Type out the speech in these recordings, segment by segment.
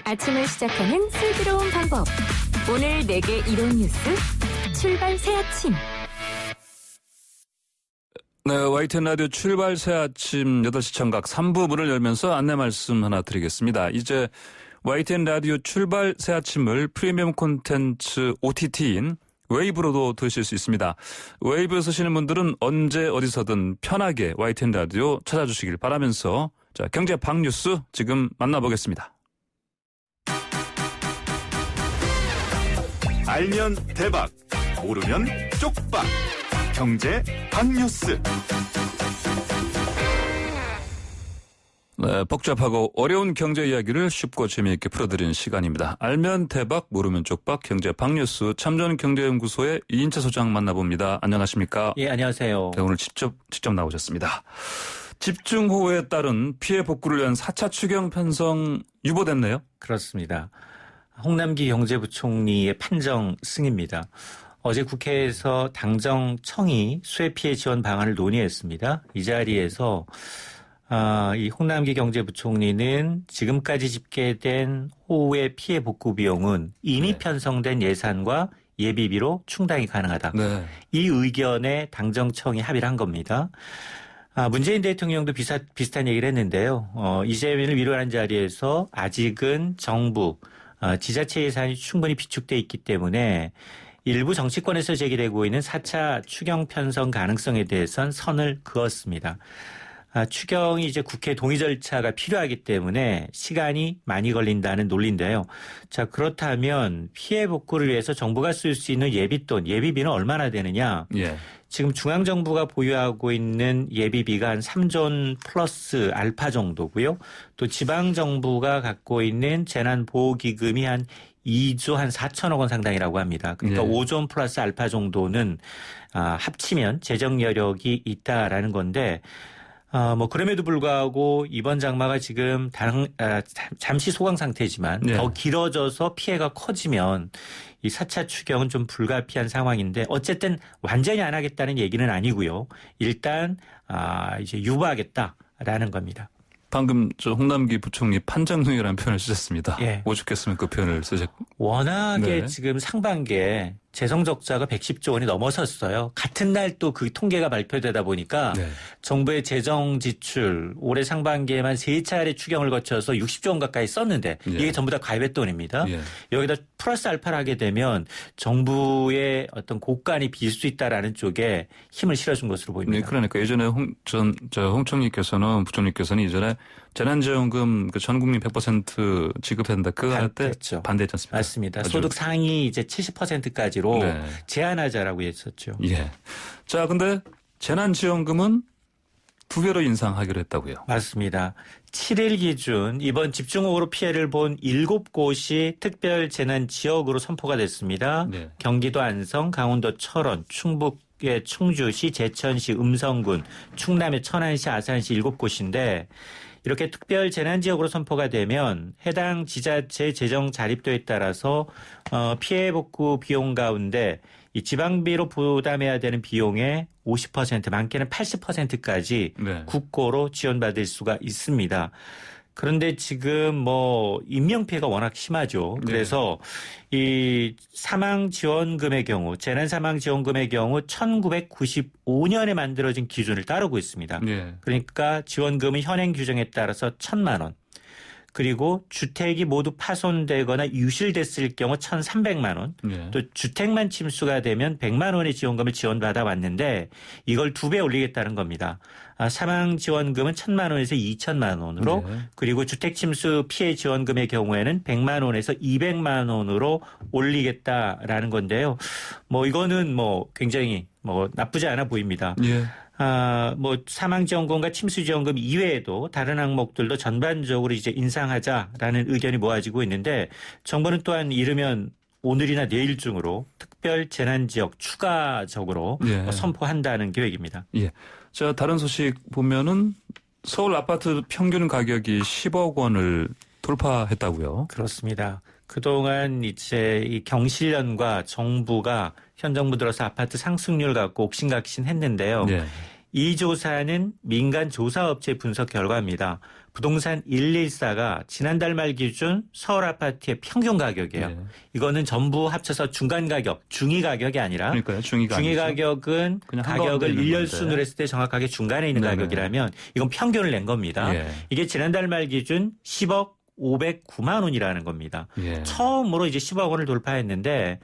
아침을 시작하는 슬기로운 방법. 오늘 내게 이로운 뉴스 출발 새 아침. 네, YTN 라디오 출발 새 아침 8시 청각 3부 문을 열면서 안내 말씀 하나 드리겠습니다. 이제 YTN 라디오 출발 새 아침을 프리미엄 콘텐츠 OTT인 웨이브로도 들으실 수 있습니다. 웨이브 쓰시는 분들은 언제 어디서든 편하게 YTN 라디오 찾아주시길 바라면서 자, 경제 박뉴스 지금 만나보겠습니다. 알면 대박, 모르면 쪽박. 경제 박뉴스. 네, 복잡하고 어려운 경제 이야기를 쉽고 재미있게 풀어드리는 시간입니다. 알면 대박, 모르면 쪽박, 경제 박뉴스 참전경제연구소의 이인채 소장 만나봅니다. 안녕하십니까? 예, 안녕하세요. 네, 오늘 직접 나오셨습니다. 집중호우에 따른 피해 복구를 위한 4차 추경 편성 유보됐네요? 그렇습니다. 홍남기 경제부총리의 판정 승입니다. 어제 국회에서 당정청이 수해 피해 지원 방안을 논의했습니다. 이 자리에서 이 홍남기 경제부총리는 지금까지 집계된 호우의 피해 복구 비용은 이미 편성된 예산과 예비비로 충당이 가능하다. 네. 이 의견에 당정청이 합의를 한 겁니다. 문재인 대통령도 비슷한 얘기를 했는데요. 이재명을 위로하는 자리에서 아직은 정부, 지자체 예산이 충분히 비축돼 있기 때문에 일부 정치권에서 제기되고 있는 4차 추경 편성 가능성에 대해선 선을 그었습니다. 추경이 이제 국회 동의 절차가 필요하기 때문에 시간이 많이 걸린다는 논리인데요. 자, 그렇다면 피해 복구를 위해서 정부가 쓸 수 있는 예비돈, 예비비는 얼마나 되느냐? 예. 지금 중앙정부가 보유하고 있는 예비비가 한 3조 플러스 알파 정도고요. 또 지방정부가 갖고 있는 재난보호기금이 한 2조 한 4천억 원 상당이라고 합니다. 그러니까 5조 플러스 알파 정도는 합치면 재정 여력이 있다라는 건데 그럼에도 불구하고 이번 장마가 지금 잠시 소강 상태지만 더 길어져서 피해가 커지면 이 4차 추경은 좀 불가피한 상황인데 어쨌든 완전히 안 하겠다는 얘기는 아니고요. 일단 이제 유보하겠다라는 겁니다. 방금 홍남기 부총리 판정능이라는 표현을 쓰셨습니다. 예. 오죽했으면 그 표현을 쓰셨고. 워낙에 지금 상반기에 재정 적자가 110조 원이 넘어섰어요. 같은 날 또 그 통계가 발표되다 보니까 정부의 재정 지출 올해 상반기에만 3차례 추경을 거쳐서 60조 원 가까이 썼는데 이게 전부 다 가입돈입니다. 여기다 플러스 알파를 하게 되면 정부의 어떤 고간이 빌 수 있다라는 쪽에 힘을 실어준 것으로 보입니다. 네, 그러니까 예전에 홍 총리께서는 부총리께서는 이전에 재난지원금 전 국민 100% 지급한다. 그거 할 때 반대했지 않습니까? 맞습니다. 소득 상위 이제 70%까지로 제한하자라고 했었죠. 예. 자, 근데 재난지원금은 2배로 인상하기로 했다고요. 맞습니다. 7일 기준 이번 집중호우로 피해를 본 7곳이 특별 재난 지역으로 선포가 됐습니다. 경기도 안성, 강원도 철원, 충북의 충주시, 제천시, 음성군, 충남의 천안시, 아산시 7곳인데 이렇게 특별 재난지역으로 선포가 되면 해당 지자체 재정 자립도에 따라서 피해 복구 비용 가운데 이 지방비로 부담해야 되는 비용의 50%, 많게는 80%까지 국고로 지원받을 수가 있습니다. 그런데 지금 인명피해가 워낙 심하죠. 그래서 이 사망지원금의 경우, 재난사망지원금의 경우 1995년에 만들어진 기준을 따르고 있습니다. 그러니까 지원금은 현행 규정에 따라서 1,000만 원. 그리고 주택이 모두 파손되거나 유실됐을 경우 1,300만 원. 또 주택만 침수가 되면 100만 원의 지원금을 지원받아 왔는데 이걸 2배 올리겠다는 겁니다. 사망 지원금은 1,000만 원에서 2,000만 원으로 그리고 주택 침수 피해 지원금의 경우에는 100만 원에서 200만 원으로 올리겠다라는 건데요. 이거는 굉장히 나쁘지 않아 보입니다. 사망지원금과 침수지원금 이외에도 다른 항목들도 전반적으로 이제 인상하자라는 의견이 모아지고 있는데 정부는 또한 이르면 오늘이나 내일 중으로 특별 재난지역 추가적으로 선포한다는 계획입니다. 자, 다른 소식 보면은 서울 아파트 평균 가격이 10억 원을 돌파했다고요? 그렇습니다. 그동안 이제 이 경실련과 정부가 현 정부 들어서 아파트 상승률 갖고 옥신각신 했는데요. 이 조사는 민간 조사업체 분석 결과입니다. 부동산 114가 지난달 말 기준 서울 아파트의 평균 가격이에요. 네. 이거는 전부 합쳐서 중간 가격, 중위 가격이 아니라 그러니까요. 중위 가격은 그냥 가격을 있는 일렬순으로 건데. 했을 때 정확하게 중간에 있는 네네. 가격이라면 이건 평균을 낸 겁니다. 예. 이게 지난달 말 기준 10억 509만 원이라는 겁니다. 예. 처음으로 이제 10억 원을 돌파했는데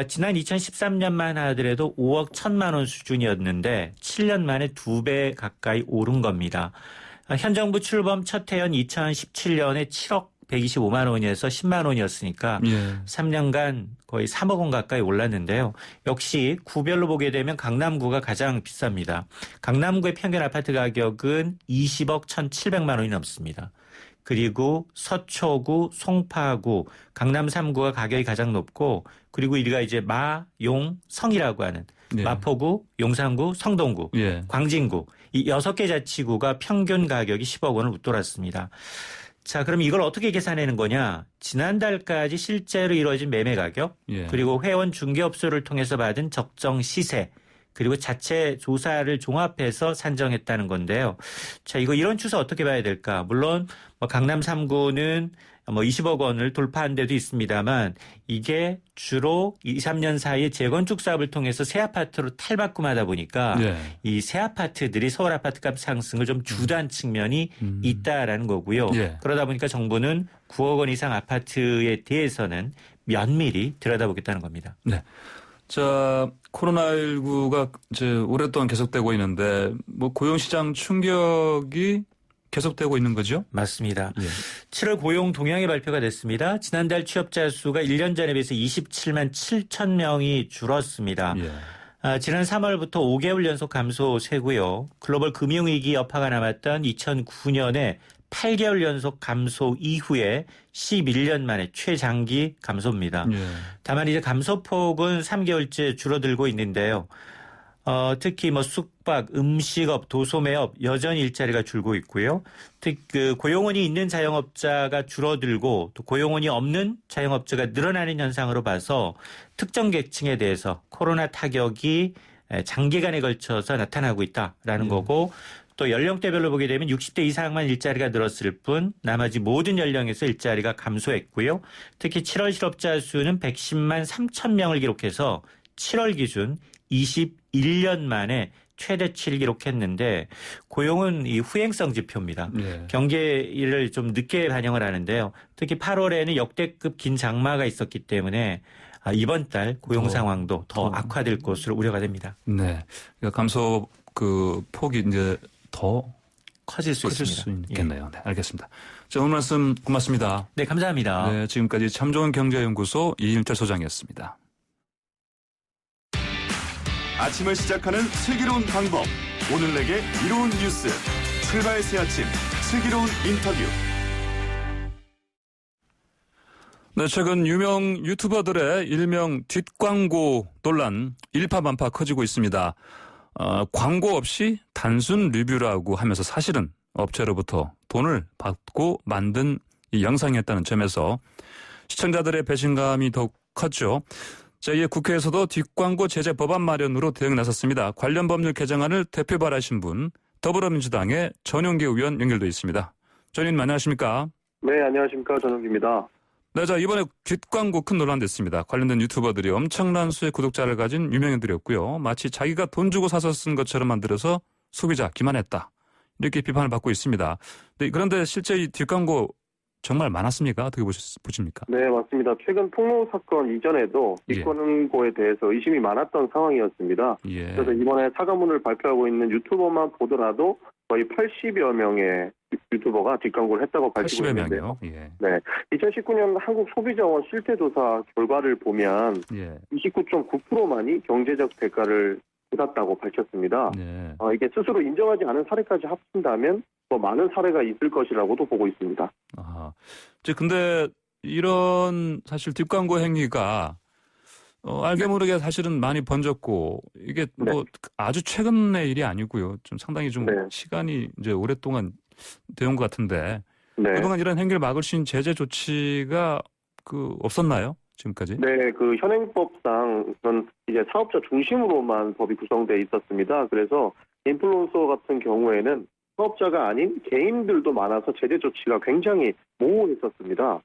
지난 2013년만 하더라도 5억 1천만 원 수준이었는데 7년 만에 2배 가까이 오른 겁니다. 현 정부 출범 첫 해연 2017년에 7억 125만 원에서 10만 원이었으니까 예. 3년간 거의 3억 원 가까이 올랐는데요. 역시 구별로 보게 되면 강남구가 가장 비쌉니다. 강남구의 평균 아파트 가격은 20억 1,700만 원이 넘습니다. 그리고 서초구, 송파구, 강남 3구가 가격이 가장 높고 그리고 우리가 이제 마, 용, 성이라고 하는 예. 마포구, 용산구, 성동구, 예. 광진구 이 6개 자치구가 평균 가격이 10억 원을 웃돌았습니다. 자, 그럼 이걸 어떻게 계산하는 거냐? 지난달까지 실제로 이루어진 매매 가격, 예. 그리고 회원 중개업소를 통해서 받은 적정 시세, 그리고 자체 조사를 종합해서 산정했다는 건데요. 자, 이런 추세 어떻게 봐야 될까? 물론 강남 3구는 20억 원을 돌파한 데도 있습니다만 이게 주로 2, 3년 사이에 재건축 사업을 통해서 새 아파트로 탈바꿈하다 보니까 예. 이 새 아파트들이 서울 아파트값 상승을 좀 주도한 측면이 있다라는 거고요. 예. 그러다 보니까 정부는 9억 원 이상 아파트에 대해서는 면밀히 들여다보겠다는 겁니다. 네. 자, 코로나19가 이제 오랫동안 계속되고 있는데 고용시장 충격이 계속되고 있는 거죠? 맞습니다. 예. 7월 고용 동향이 발표가 됐습니다. 지난달 취업자 수가 1년 전에 비해서 27만 7천 명이 줄었습니다. 예. 지난 3월부터 5개월 연속 감소세고요. 글로벌 금융위기 여파가 남았던 2009년에 8개월 연속 감소 이후에 11년 만에 최장기 감소입니다. 예. 다만 이제 감소폭은 3개월째 줄어들고 있는데요. 특히 숙박, 음식업, 도소매업 여전히 일자리가 줄고 있고요. 특히 고용원이 있는 자영업자가 줄어들고 또 고용원이 없는 자영업자가 늘어나는 현상으로 봐서 특정 계층에 대해서 코로나 타격이 장기간에 걸쳐서 나타나고 있다라는 거고 또 연령대별로 보게 되면 60대 이상만 일자리가 늘었을 뿐 나머지 모든 연령에서 일자리가 감소했고요. 특히 7월 실업자 수는 110만 3천 명을 기록해서 7월 기준 21년 만에 최대치를 기록했는데 고용은 이 후행성 지표입니다. 예. 경기를 좀 늦게 반영을 하는데요. 특히 8월에는 역대급 긴 장마가 있었기 때문에 이번 달 고용 상황도 더 악화될 것으로 우려가 됩니다. 네. 그러니까 감소 폭이 이제 더 커질 수 있습니다. 있겠네요. 네, 알겠습니다. 자, 오늘 말씀 고맙습니다. 네, 감사합니다. 네, 지금까지 참 좋은 경제연구소 이인철 소장이었습니다. 아침을 시작하는 슬기로운 방법. 오늘 내게 이로운 뉴스. 출발 새 아침 슬기로운 인터뷰. 네, 최근 유명 유튜버들의 일명 뒷광고 논란 일파만파 커지고 있습니다. 광고 없이 단순 리뷰라고 하면서 사실은 업체로부터 돈을 받고 만든 이 영상이었다는 점에서 시청자들의 배신감이 더욱 컸죠. 자, 이에 국회에서도 뒷광고 제재 법안 마련으로 대응 나섰습니다. 관련 법률 개정안을 대표 발의하신 분 더불어민주당의 전용기 의원 연결돼 있습니다. 전 의원님 안녕하십니까? 네, 안녕하십니까. 전용기입니다. 네, 자, 이번에 뒷광고 큰 논란 됐습니다. 관련된 유튜버들이 엄청난 수의 구독자를 가진 유명인들이었고요. 마치 자기가 돈 주고 사서 쓴 것처럼 만들어서 소비자 기만했다. 이렇게 비판을 받고 있습니다. 네, 그런데 실제 이 뒷광고 정말 많았습니까? 어떻게 보십니까? 네, 맞습니다. 최근 폭로 사건 이전에도 뒷광고에 대해서 의심이 많았던 상황이었습니다. 예. 그래서 이번에 사과문을 발표하고 있는 유튜버만 보더라도 거의 80여 명의 유튜버가 뒷광고를 했다고 밝히고 80여 있는데요. 명이요? 예. 네, 2019년 한국소비자원 실태조사 결과를 보면 예. 29.9%만이 경제적 대가를 받았다고 밝혔습니다. 네. 이게 스스로 인정하지 않은 사례까지 합친다면 더 많은 사례가 있을 것이라고도 보고 있습니다. 아, 근데 이런 사실 뒷광고 행위가 알게 모르게 사실은 많이 번졌고 이게 뭐 아주 최근의 일이 아니고요. 좀 상당히 좀 시간이 이제 오랫동안 되온 것 같은데 그동안 이런 행위를 막을 수 있는 제재 조치가 없었나요? 지금까지? 네, 현행법상 이제 사업자 중심으로만 법이 구성돼 있었습니다. 그래서 인플루언서 같은 경우에는 사업자가 아닌 개인들도 많아서 제재 조치가 굉장히 모호했었습니다.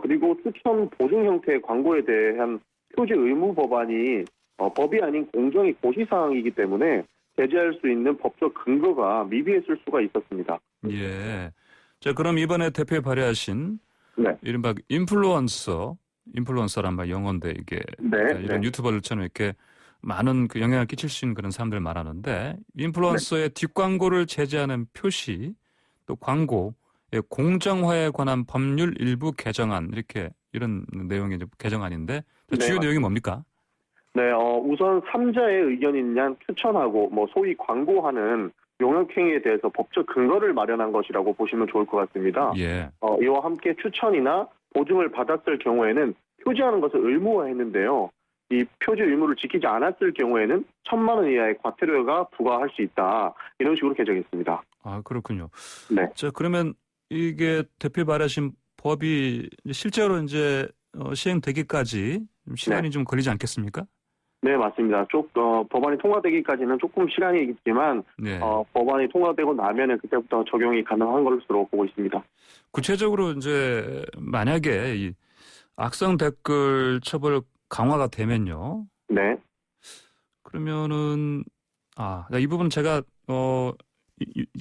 그리고 추천 보증 형태의 광고에 대한 표지 의무 법안이 법이 아닌 공정위 고시사항이기 때문에 제재할 수 있는 법적 근거가 미비했을 수가 있었습니다. 예. 자, 그럼 이번에 대표에 발의하신 네. 이른바 인플루언서란 말 영어인데 이게 네. 이런 네. 유튜버들처럼 이렇게 많은 그 영향을 끼칠 수 있는 그런 사람들 말하는데 인플루언서의 뒷광고를 제재하는 표시 또 광고의 공정화에 관한 법률 일부 개정안 이런 내용의 개정안인데 네, 주요 맞습니다. 내용이 뭡니까? 네, 우선 3자의 의견인 양 추천하고 소위 광고하는 용역행위에 대해서 법적 근거를 마련한 것이라고 보시면 좋을 것 같습니다. 예. 이와 함께 추천이나 보증을 받았을 경우에는 표지하는 것을 의무화했는데요. 이 표지 의무를 지키지 않았을 경우에는 1,000만 원 이하의 과태료가 부과할 수 있다. 이런 식으로 개정했습니다. 아, 그렇군요. 네. 자, 그러면 이게 대표 발의하신 법이 실제로 이제 시행되기까지 시간이 좀 걸리지 않겠습니까? 네, 맞습니다. 법안이 통과되기까지는 조금 시간이 있지만 네. 법안이 통과되고 나면은 그때부터 적용이 가능한 것으로 보고 있습니다. 구체적으로 이제 만약에 이 악성 댓글 처벌 강화가 되면요. 네. 그러면은 이 부분 제가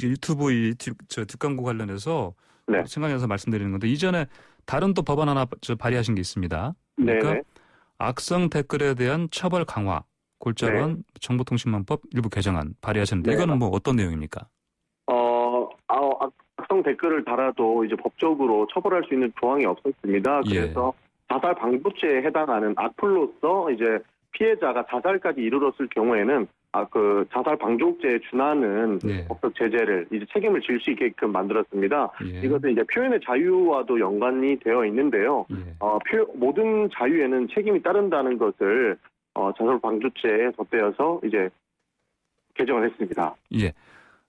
유튜브 뒷광고 관련해서 네. 생각해서 말씀드리는 건데 이전에 다른 또 법안 하나 발의하신 게 있습니다. 그러니까 네. 악성 댓글에 대한 처벌 강화, 골자로한 정보통신망법 일부 개정안 발의하셨는데 네. 이거는 뭐 어떤 내용입니까? 악성 댓글을 달아도 이제 법적으로 처벌할 수 있는 조항이 없었습니다. 그래서 자살 방조죄에 해당하는 악플로서 이제 피해자가 자살까지 이르렀을 경우에는 그 자살 방조죄에 준하는 법적 제재를 이제 책임을 질 수 있게끔 만들었습니다. 예. 이것은 이제 표현의 자유와도 연관이 되어 있는데요. 예. 모든 자유에는 책임이 따른다는 것을 자살 방조죄에 덧대어서 이제 개정을 했습니다. 예.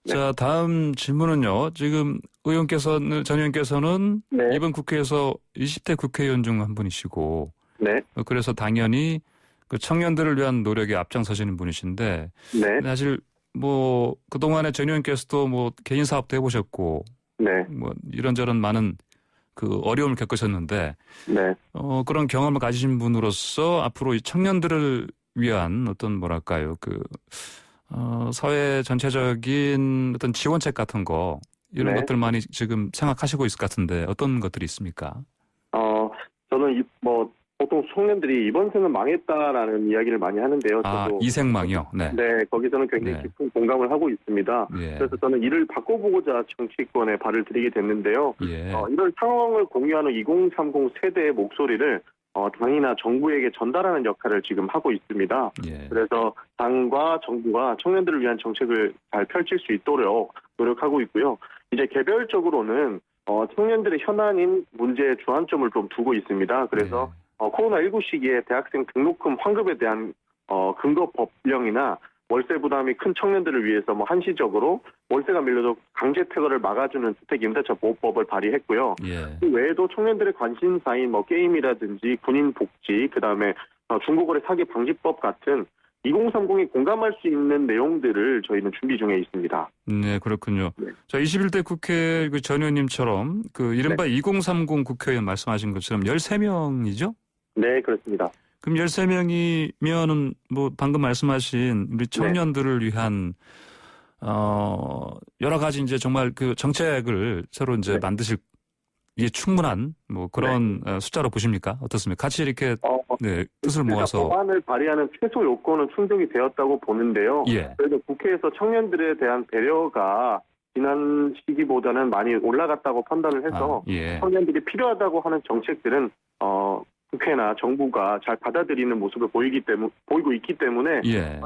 자, 다음 질문은요. 지금 전 의원께서는 네. 이번 국회에서 20대 국회의원 중 한 분이시고 네. 그래서 당연히 그 청년들을 위한 노력에 앞장서시는 분이신데 네. 사실 뭐 그동안에 전 의원께서도 뭐 개인 사업도 해보셨고 네. 뭐 이런저런 많은 그 어려움을 겪으셨는데 네. 그런 경험을 가지신 분으로서 앞으로 이 청년들을 위한 어떤 뭐랄까요 사회 전체적인 어떤 지원책 같은 거 이런 네. 것들 많이 지금 생각하시고 있을 것 같은데 어떤 것들이 있습니까? 저는 보통 청년들이 이번 생은 망했다라는 이야기를 많이 하는데요. 저도 이생망이요. 네. 네, 거기서는 굉장히 깊은 공감을 하고 있습니다. 예. 그래서 저는 이를 바꿔보고자 정치권에 발을 들이게 됐는데요. 예. 이런 상황을 공유하는 2030 세대의 목소리를 당이나 정부에게 전달하는 역할을 지금 하고 있습니다. 예. 그래서 당과 정부가 청년들을 위한 정책을 잘 펼칠 수 있도록 노력하고 있고요. 이제 개별적으로는 청년들의 현안인 문제에 주안점을 좀 두고 있습니다. 그래서 코로나19 시기에 대학생 등록금 환급에 대한 근거 법령이나 월세 부담이 큰 청년들을 위해서 한시적으로 월세가 밀려도 강제 퇴거를 막아주는 주택임대차 보호법을 발의했고요. 예. 그 외에도 청년들의 관심사인 게임이라든지 군인 복지, 그다음에 중고거래 사기 방지법 같은 2030이 공감할 수 있는 내용들을 저희는 준비 중에 있습니다. 네, 그렇군요. 네. 자, 21대 국회 전 의원님처럼 이른바 2030 국회의원 말씀하신 것처럼 13명이죠? 네, 그렇습니다. 그럼 13명이면은 방금 말씀하신 우리 청년들을 위한 여러 가지 이제 정말 그 정책을 새로 이제 만드실 이게 충분한 그런 숫자로 보십니까? 어떻습니까? 같이 이렇게 뜻을 모아서 법안을 발의하는 최소 요건은 충족이 되었다고 보는데요. 예. 그래서 국회에서 청년들에 대한 배려가 지난 시기보다는 많이 올라갔다고 판단을 해서 청년들이 필요하다고 하는 정책들은 국회나 정부가 잘 받아들이는 모습을 보이고 있기 때문에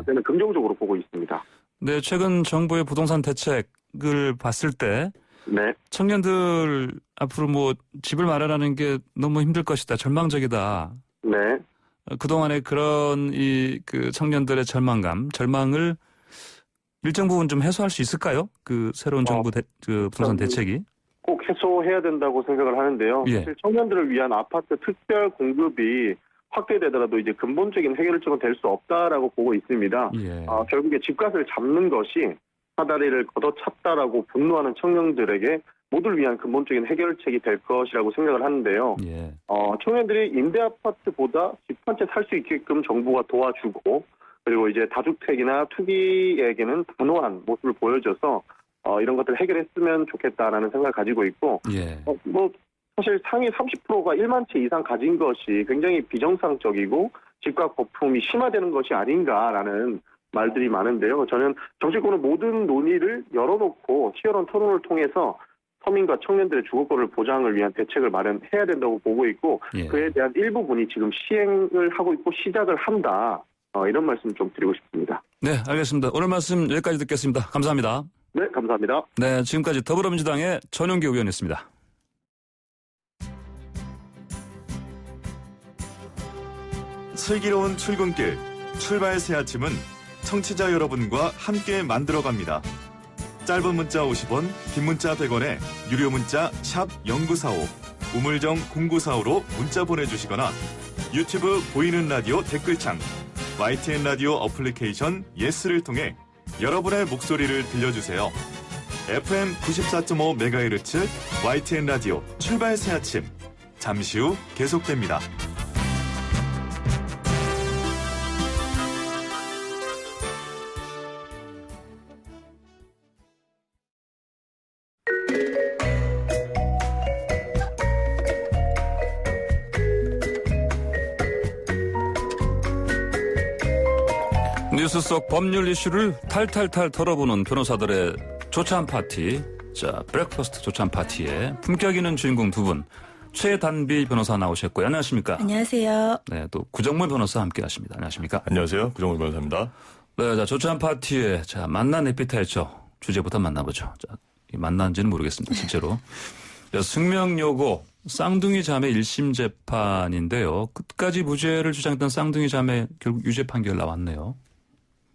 저는 긍정적으로 보고 있습니다. 네, 최근 정부의 부동산 대책을 봤을 때 청년들 앞으로 집을 마련하는 게 너무 힘들 것이다, 절망적이다. 네. 그동안의 그런 그 청년들의 절망을 일정 부분 좀 해소할 수 있을까요? 그 새로운 정부 그 부동산 대책이? 꼭 해소해야 된다고 생각을 하는데요. 사실 청년들을 위한 아파트 특별 공급이 확대되더라도 이제 근본적인 해결책은 될 수 없다라고 보고 있습니다. 결국에 집값을 잡는 것이 사다리를 걷어찼다라고 분노하는 청년들에게 모두를 위한 근본적인 해결책이 될 것이라고 생각을 하는데요. 예. 청년들이 임대 아파트보다 집 한 채 살 수 있게끔 정부가 도와주고 그리고 이제 다주택이나 투기에게는 단호한 모습을 보여줘서 이런 것들을 해결했으면 좋겠다라는 생각을 가지고 있고 예. 사실 상위 30%가 1만 채 이상 가진 것이 굉장히 비정상적이고 집값 거품이 심화되는 것이 아닌가라는 말들이 많은데요. 저는 정치권은 모든 논의를 열어놓고 치열한 토론을 통해서 서민과 청년들의 주거권을 보장을 위한 대책을 마련해야 된다고 보고 있고 예. 그에 대한 일부분이 지금 시행을 하고 있고 시작을 한다. 이런 말씀 좀 드리고 싶습니다. 네, 알겠습니다. 오늘 말씀 여기까지 듣겠습니다. 감사합니다. 네, 감사합니다. 네, 지금까지 더불어민주당의 전용기 의원이었습니다. 슬기로운 출근길, 출발 새 아침은 청취자 여러분과 함께 만들어갑니다. 짧은 문자 50원, 긴 문자 100원에 유료 문자 샵 0945, 우물정 0945로 문자 보내주시거나 유튜브 보이는 라디오 댓글창, YTN 라디오 어플리케이션 예스를 통해 여러분의 목소리를 들려주세요. FM 94.5MHz YTN 라디오 출발 새 아침, 잠시 후 계속됩니다. 뉴스 속 법률 이슈를 탈탈탈 털어보는 변호사들의 조찬 파티. 자, 브렉퍼스트 조찬 파티에 품격 있는 주인공 두 분. 최단비 변호사 나오셨고요. 안녕하십니까? 안녕하세요. 네, 또 구정물 변호사 함께 하십니다. 안녕하십니까? 안녕하세요. 구정물 변호사입니다. 네, 자, 조찬 파티에 자, 만난 에피타이처 주제부터 만나보죠. 자, 만난지는 모르겠습니다. 실제로. 자, 승명여고 쌍둥이 자매 1심 재판인데요. 끝까지 무죄를 주장했던 쌍둥이 자매 결국 유죄 판결 나왔네요.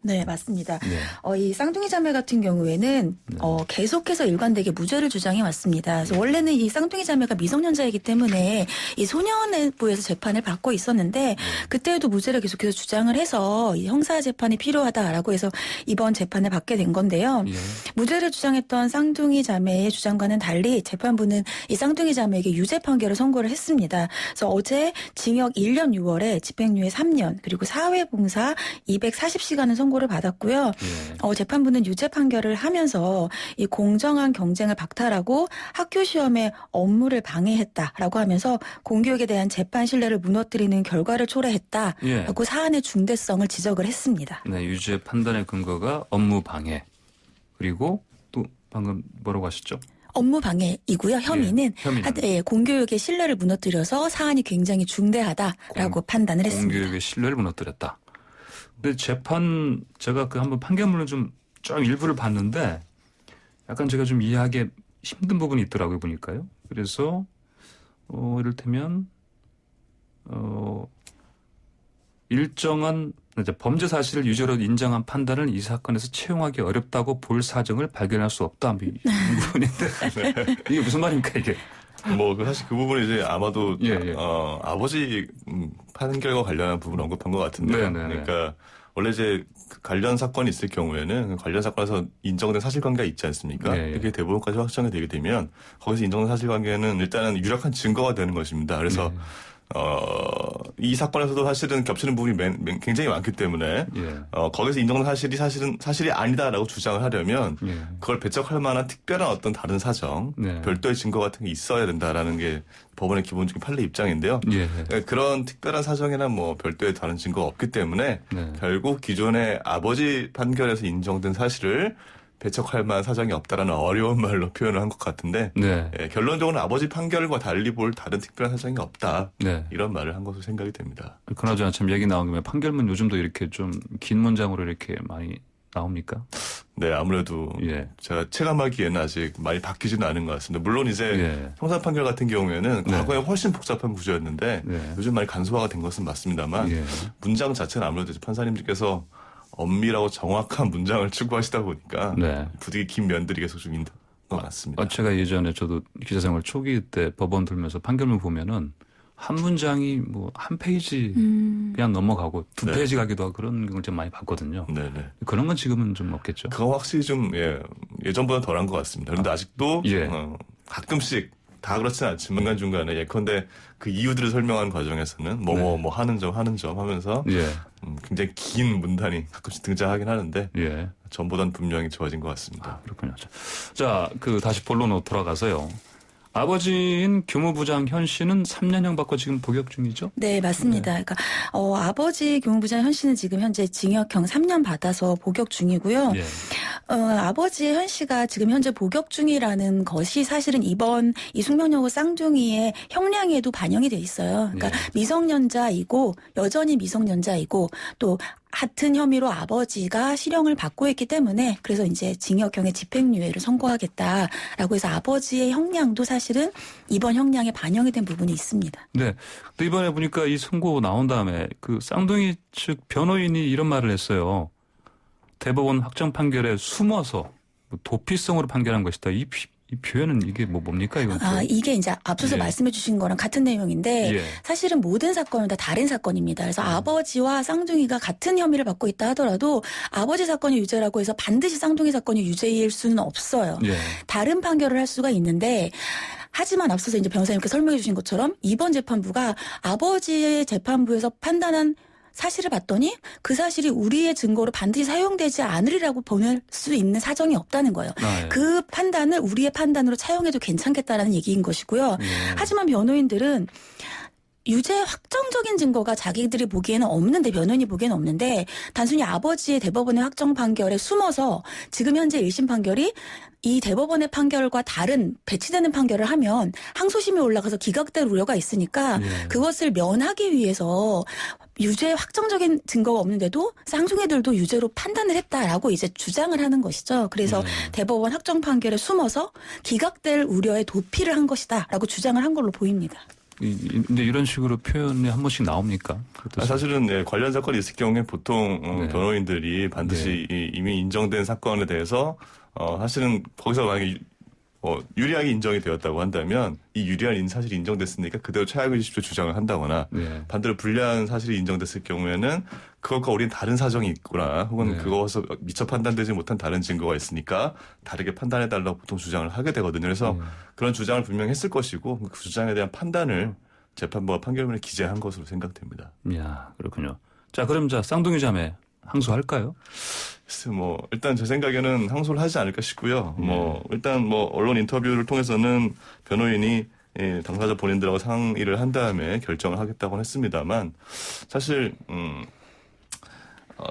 네, 맞습니다. 네. 이 쌍둥이 자매 같은 경우에는 계속해서 일관되게 무죄를 주장해 왔습니다. 그래서 원래는 이 쌍둥이 자매가 미성년자이기 때문에 이 소년부에서 재판을 받고 있었는데 그때도 무죄를 계속해서 주장을 해서 이 형사 재판이 필요하다라고 해서 이번 재판을 받게 된 건데요. 예. 무죄를 주장했던 쌍둥이 자매의 주장과는 달리 재판부는 이 쌍둥이 자매에게 유죄 판결을 선고를 했습니다. 그래서 어제 징역 1년 6월에 집행유예 3년 그리고 사회봉사 240시간을 선고를 받았고요. 예. 재판부는 유죄 판결을 하면서 이 공정한 경쟁을 박탈하고 학교 시험에 업무를 방해했다라고 하면서 공교육에 대한 재판 신뢰를 무너뜨리는 결과를 초래했다라고 예. 사안의 중대성을 지적을 했습니다. 네, 유죄 판단의 근거가 업무 방해. 그리고 또 방금 뭐라고 하셨죠? 업무 방해이고요. 혐의는, 공교육의 신뢰를 무너뜨려서 사안이 굉장히 중대하다라고 판단을 했습니다. 공교육의 신뢰를 무너뜨렸다. 근데 재판 제가 그 한번 판결문을 좀 일부를 봤는데 약간 제가 좀 이해하기 힘든 부분이 있더라고요, 보니까요. 그래서 이를테면 일정한 범죄 사실을 유죄로 인정한 판단을 이 사건에서 채용하기 어렵다고 볼 사정을 발견할 수 없다. 이 부분인데 이게 무슨 말입니까 이게? 사실 그 부분이 이제 아마도 아버지 판결과 관련한 부분 언급한 것 같은데, 그러니까 원래 이제 관련 사건이 있을 경우에는 관련 사건에서 인정된 사실관계가 있지 않습니까? 그게 대법원까지 확정이 되게 되면 거기서 인정된 사실관계는 일단은 유력한 증거가 되는 것입니다. 그래서 이 사건에서도 사실은 겹치는 부분이 굉장히 많기 때문에 거기서 인정된 사실이 사실이 아니다라고 주장을 하려면 그걸 배척할 만한 특별한 어떤 다른 사정, 별도의 증거 같은 게 있어야 된다라는 게 법원의 기본적인 판례 입장인데요. 그런 특별한 사정이나 별도의 다른 증거가 없기 때문에 결국 기존의 아버지 판결에서 인정된 사실을 배척할 만한 사정이 없다라는 어려운 말로 표현을 한 것 같은데 결론적으로는 아버지 판결과 달리 볼 다른 특별한 사정이 없다. 이런 말을 한 것으로 생각이 됩니다. 그나저나 참 얘기 나온 김에 판결문 요즘도 이렇게 좀 긴 문장으로 이렇게 많이 나옵니까? 네, 아무래도 제가 체감하기에는 아직 많이 바뀌지는 않은 것 같습니다. 물론 이제 형사 판결 같은 경우에는 과거에 훨씬 복잡한 구조였는데 요즘 많이 간소화가 된 것은 맞습니다만 문장 자체는 아무래도 판사님들께서 엄밀하고 정확한 문장을 추구하시다 보니까 부득이 긴 면들이 계속 좀 있는 것 같습니다. 제가 예전에 저도 기자생활 초기 때 법원 들면서 판결문 보면은 한 문장이 뭐 한 페이지 그냥 넘어가고 두 네. 페이지 가기도 하고 그런 경우를 좀 많이 봤거든요. 네네. 그런 건 지금은 좀 없겠죠. 그거 확실히 좀 예전보다 덜한 것 같습니다. 그런데 아직도 예. 가끔씩 다 그렇진 않지만 중간중간에 예컨대 그 이유들을 설명하는 과정에서는 뭐 하는 점 하면서 예. 굉장히 긴 문단이 가끔씩 등장하긴 하는데 예. 전보단 분명히 좋아진 것 같습니다. 아, 그렇군요. 자, 다시 본론으로 돌아가서요. 아버지인 교무부장 현 씨는 3년형 받고 지금 복역 중이죠? 네, 맞습니다. 네. 그러니까 아버지 교무부장 현 씨는 지금 현재 징역형 3년 받아서 복역 중이고요. 예. 아버지 현 씨가 지금 현재 복역 중이라는 것이 사실은 이번 이숙명여고 쌍둥이의 형량에도 반영이 돼 있어요. 그러니까 예. 미성년자이고 여전히 미성년자이고 또 같은 혐의로 아버지가 실형을 받고 있기 때문에 그래서 이제 징역형의 집행유예를 선고하겠다라고 해서 아버지의 형량도 사실은 이번 형량에 반영이 된 부분이 있습니다. 네. 근데 이번에 보니까 이 선고 나온 다음에 그 쌍둥이 측 변호인이 이런 말을 했어요. 대법원 확정 판결에 숨어서 도피성으로 판결한 것이다. 이 표현은 이게 뭡니까 이건? 이게 이제 앞서서 예. 말씀해 주신 거랑 같은 내용인데 예. 사실은 모든 사건은 다 다른 사건입니다. 그래서 아버지와 쌍둥이가 같은 혐의를 받고 있다 하더라도 아버지 사건이 유죄라고 해서 반드시 쌍둥이 사건이 유죄일 수는 없어요. 예. 다른 판결을 할 수가 있는데 하지만 앞서서 이제 변호사님께 설명해 주신 것처럼 이번 재판부가 아버지의 재판부에서 판단한 사실을 봤더니 그 사실이 우리의 증거로 반드시 사용되지 않으리라고 보낼 수 있는 사정이 없다는 거예요. 예. 그 판단을 우리의 판단으로 차용해도 괜찮겠다라는 얘기인 것이고요. 예. 하지만 변호인들은 유죄 확정적인 증거가 자기들이 보기에는 없는데 변호인이 보기에는 없는데 단순히 아버지의 대법원의 확정 판결에 숨어서 지금 현재 1심 판결이 이 대법원의 판결과 다른 배치되는 판결을 하면 항소심이 올라가서 기각될 우려가 있으니까 예. 그것을 면하기 위해서 유죄 확정적인 증거가 없는데도 쌍둥이들도 유죄로 판단을 했다라고 이제 주장을 하는 것이죠. 그래서 대법원 확정 판결에 숨어서 기각될 우려에 도피를 한 것이다라고 주장을 한 걸로 보입니다. 근데 이런 식으로 표현이 한 번씩 나옵니까? 사실은 관련 사건이 있을 경우에 보통 네. 변호인들이 반드시 이미 인정된 사건에 대해서 사실은 거기서 만약에 유리하게 인정이 되었다고 한다면 이 유리한 사실이 인정됐으니까 그대로 처하해 주십시오 주장을 한다거나 네. 반대로 불리한 사실이 인정됐을 경우에는 그것과 우리는 다른 사정이 있거나 혹은 네. 그것을 미처 판단되지 못한 다른 증거가 있으니까 다르게 판단해달라고 보통 주장을 하게 되거든요. 그래서 그런 주장을 분명히 했을 것이고 그 주장에 대한 판단을 재판부가 판결문에 기재한 것으로 생각됩니다. 이야, 그렇군요. 자, 그럼 쌍둥이 자매 항소할까요? 일단 제 생각에는 항소를 하지 않을까 싶고요. 일단 언론 인터뷰를 통해서는 변호인이 당사자 본인들하고 상의를 한 다음에 결정을 하겠다고 했습니다만 사실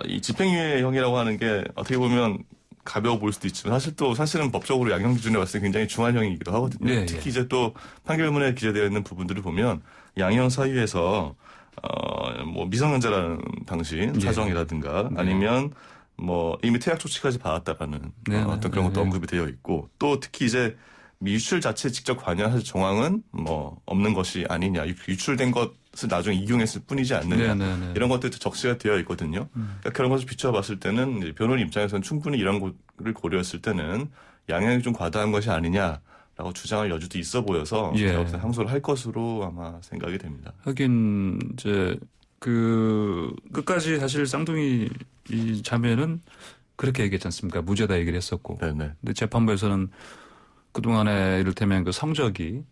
이 집행유예형이라고 하는 게 어떻게 보면 가벼워 보일 수도 있지만 사실은 법적으로 양형 기준에 봤을 때 굉장히 중한형이기도 하거든요. 예, 특히 이제 또 판결문에 기재되어 있는 부분들을 보면 양형 사유에서 미성년자라는 당시 사정이라든가 아니면 이미 퇴학 조치까지 받았다라는 어떤 그런 것도 언급이 되어 있고 또 특히 이제 유출 자체에 직접 관여할 정황은 없는 것이 아니냐 유출된 것을 나중에 이용했을 뿐이지 않느냐 이런 것들도 적시가 되어 있거든요. 그러니까 그런 것을 비춰봤을 때는 변호인 입장에서는 충분히 이런 것을 고려했을 때는 양형이 좀 과다한 것이 아니냐라고 주장할 여지도 있어 보여서 제가 항소를 할 것으로 아마 생각이 됩니다. 하긴 이제 끝까지 사실 쌍둥이 이 자매는 그렇게 얘기했지 않습니까? 무죄다 얘기를 했었고. 네네. 근데 재판부에서는 그동안에 이를테면 그 성적이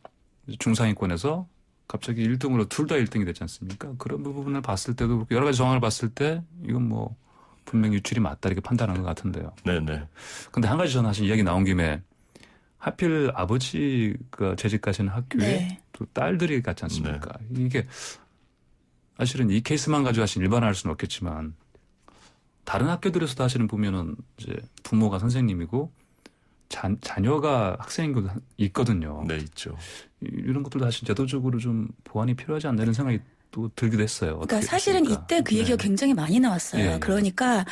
중상위권에서 갑자기 1등으로 둘 다 1등이 됐지 않습니까? 그런 부분을 봤을 때도 여러 가지 정황을 봤을 때 이건 분명히 유출이 맞다 이렇게 판단한 것 같은데요. 네네. 근데 한 가지 저는 사실 이야기 나온 김에 하필 아버지가 재직하시는 학교에 또 딸들이 갔지 않습니까? 이게 사실은 이 케이스만 가지고 사실 일반화할 수는 없겠지만 다른 학교들에서도 사실은 보면은 이제 부모가 선생님이고 자녀가 학생인 것도 있거든요. 네, 있죠. 이런 것들도 사실 제도적으로 좀 보완이 필요하지 않나 이런 생각이 또 들기도 했어요. 그러니까 사실은 이때 그 얘기가 굉장히 많이 나왔어요. 그러니까